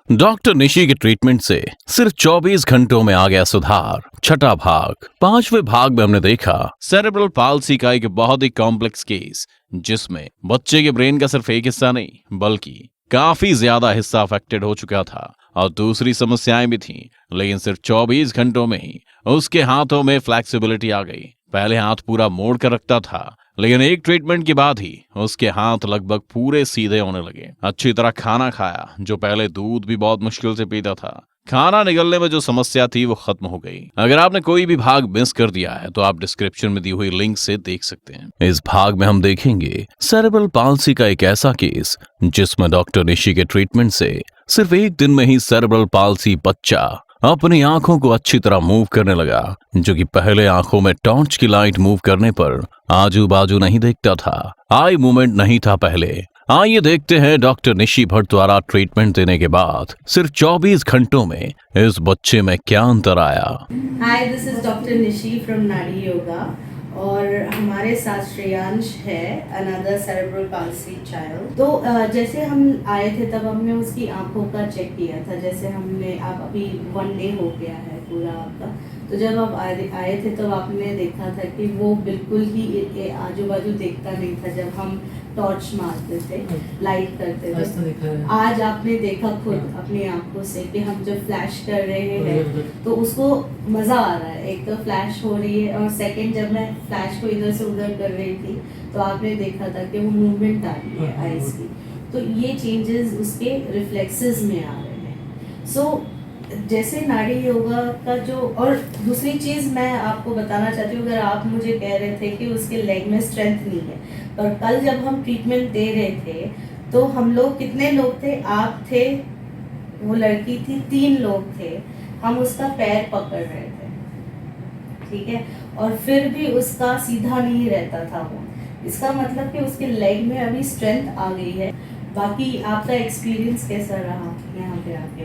Doctor Nishi के treatment से सिर्फ 24 घंटों में आ गया सुधार। छठा भाग। 5वें भाग में हमने देखा सेरेब्रल पाल्सी का एक बहुत ही कॉम्प्लेक्स केस, जिसमें बच्चे के ब्रेन का सिर्फ एक हिस्सा नहीं बल्कि काफी ज्यादा हिस्सा अफेक्टेड हो चुका था और दूसरी समस्याएं भी थीं, लेकिन सिर्फ 24 घंटों में ही उसके हाथों में फ्लेक्सिबिलिटी आ गई। पहले हाथ पूरा मोड़ कर रखता था, लेकिन एक ट्रीटमेंट के बाद ही उसके हाथ लगभग पूरे सीधे होने लगे। अच्छी तरह खाना खाया, जो पहले दूध भी बहुत मुश्किल से पीता था। खाना निगलने में जो समस्या थी वो खत्म हो गई। अगर आपने कोई भी भाग मिस कर दिया है तो आप डिस्क्रिप्शन में दी हुई लिंक से देख सकते हैं। इस भाग में हम देखेंगे सेरेब्रल पाल्सी का एक ऐसा केस जिसमें डॉक्टर निशी के ट्रीटमेंट से सिर्फ एक दिन में ही सेरेब्रल पाल्सी बच्चा अपनी आंखों को अच्छी तरह मूव करने लगा, जो कि पहले आंखों में टॉर्च की लाइट मूव करने पर आजू बाजू नहीं देखता था। आई मूवमेंट नहीं था पहले। आइए देखते हैं डॉक्टर निशी भट्ट द्वारा ट्रीटमेंट देने के बाद सिर्फ 24 घंटों में इस बच्चे में क्या अंतर आया। Hi, this is doctor Nishi from Nadi yoga और हमारे साथ श्रेयांश है, अनदर सेरेब्रल पाल्सी चाइल्ड। तो जैसे हम आए थे तब हमने उसकी आंखों का चेक किया था। जैसे हमने आप अभी 1 डे हो गया है पूरा आपका, तो जब आप आए थे तब आपने देखा था कि वो बिल्कुल ही आजू बाजू देखता नहीं था जब हम टॉर्च मारते थे, लाइट करते थे। आज आपने देखा खुद अपनी आंखों से कि हम जब फ्लैश कर रहे हैं तो उसको मज़ा आ रहा है। एक तो फ्लैश हो रही है और सेकंड जब मैं फ्लैश को इधर से उधर कर रही थी तो आपने देखा था कि वो मूवमेंट आ रही है आईज की। तो ये चेंजेस उसके रिफ्लेक्सेस में आ रहे हैं। सो जैसे नाड़ी योगा का जो, और दूसरी चीज़ मैं आपको बताना चाहती हूँ, अगर आप मुझे कह रहे थे कि उसके लेग में स्ट्रेंथ नहीं है, पर कल जब हम ट्रीटमेंट दे रहे थे तो हम लोग कितने लोग थे, आप थे, वो लड़की थी, 3 लोग थे। हम उसका पैर पकड़ रहे थे, ठीक है, और फिर भी उसका सीधा नहीं रहता था वो। इसका मतलब कि उसके लेग में अभी स्ट्रेंथ आ गई है। बाकी आपका एक्सपीरियंस कैसा रहा यहाँ पे आके?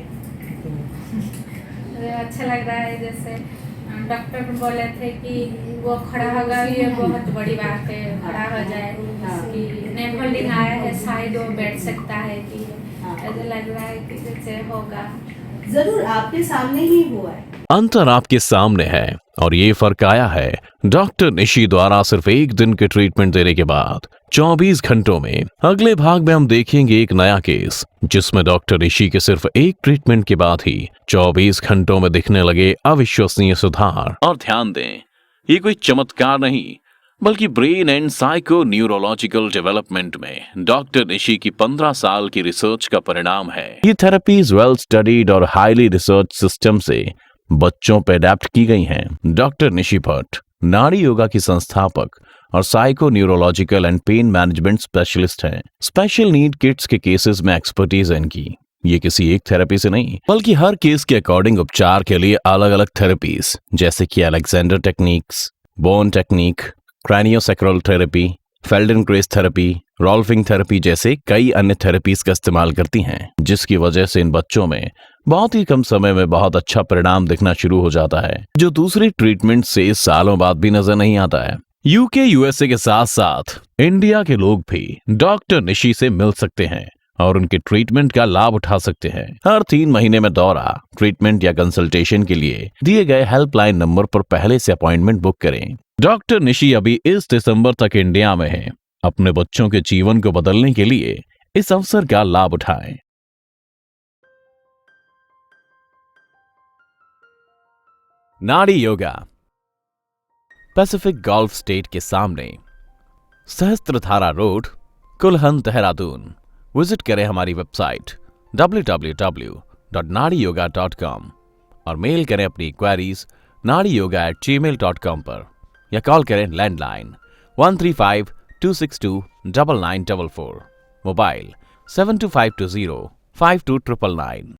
मुझे अच्छा लग रहा है। जैसे डॉक्टर बोले थे कि वो खड़ा होगा, ये बहुत बड़ी बात है, खड़ा हो जाए। कि नेक होल्डिंग आया है, शायद वो बैठ सकता है कि ऐसा लग रहा है कि जैसे होगा। जरूर आपके सामने ही हुआ है। अंतर आपके सामने है और ये फर्क आया है डॉक्टर निशी द्वारा सिर्फ एक दिन के ट्रीटमेंट देने के बाद 24 घंटों में। अगले भाग में हम देखेंगे एक नया केस जिसमें डॉक्टर निशी के सिर्फ एक ट्रीटमेंट के बाद ही 24 घंटों में दिखने लगे अविश्वसनीय सुधार। और ध्यान दें, ये कोई चमत्कार नहीं बल्कि brain and psycho neurological development में डॉक्टर निशी की 15 साल की रिसर्च का परिणाम है। ये थेरेपीज वेल स्टडीड और हाईली रिसर्च सिस्टम से बच्चों पर अडेप्ट की गई हैं। डॉक्टर निशी भट्ट नाड़ी योगा की संस्थापक और psycho neurological and pain management specialist हैं। स्पेशल नीड किड्स के केसेस में एक्सपर्टीज है इनकी। ये किसी एक थेरेपी से नहीं बल्कि हर केस के अकॉर्डिंग उपचार के लिए अलग अलग थेरेपीज, जैसे कि Alexander techniques, bone technique, craniosacral therapy, Feldenkrais therapy, rolfing therapy जैसे कई अन्य थेरेपीज का इस्तेमाल करती हैं, जिसकी वजह से इन बच्चों में बहुत ही कम समय में बहुत अच्छा परिणाम दिखना शुरू हो जाता है, जो दूसरी ट्रीटमेंट से सालों बाद भी नजर नहीं आता है। यूके यूएसए के साथ साथ इंडिया के लोग भी डॉक्टर निशी से मिल सकते हैं और उनके ट्रीटमेंट का लाभ उठा सकते हैं। हर 3 महीने में दौरा, ट्रीटमेंट या कंसल्टेशन के लिए दिए गए हेल्पलाइन नंबर पर पहले से अपॉइंटमेंट बुक करें। डॉक्टर निशी अभी इस दिसंबर तक इंडिया में है। अपने बच्चों के जीवन को बदलने के लिए इस अवसर का लाभ उठाएं। नाड़ी योगा पैसिफिक गल्फ स्टेट के सामने, सहस्त्रधारा रोड, कुल्हन, देहरादून। विजिट करें हमारी वेबसाइट www.nadiyoga.com और मेल करें अपनी क्वेरीज nadiyoga@gmail.com पर, या कॉल करें लैंडलाइन 135-262-9944, मोबाइल 72520-52999।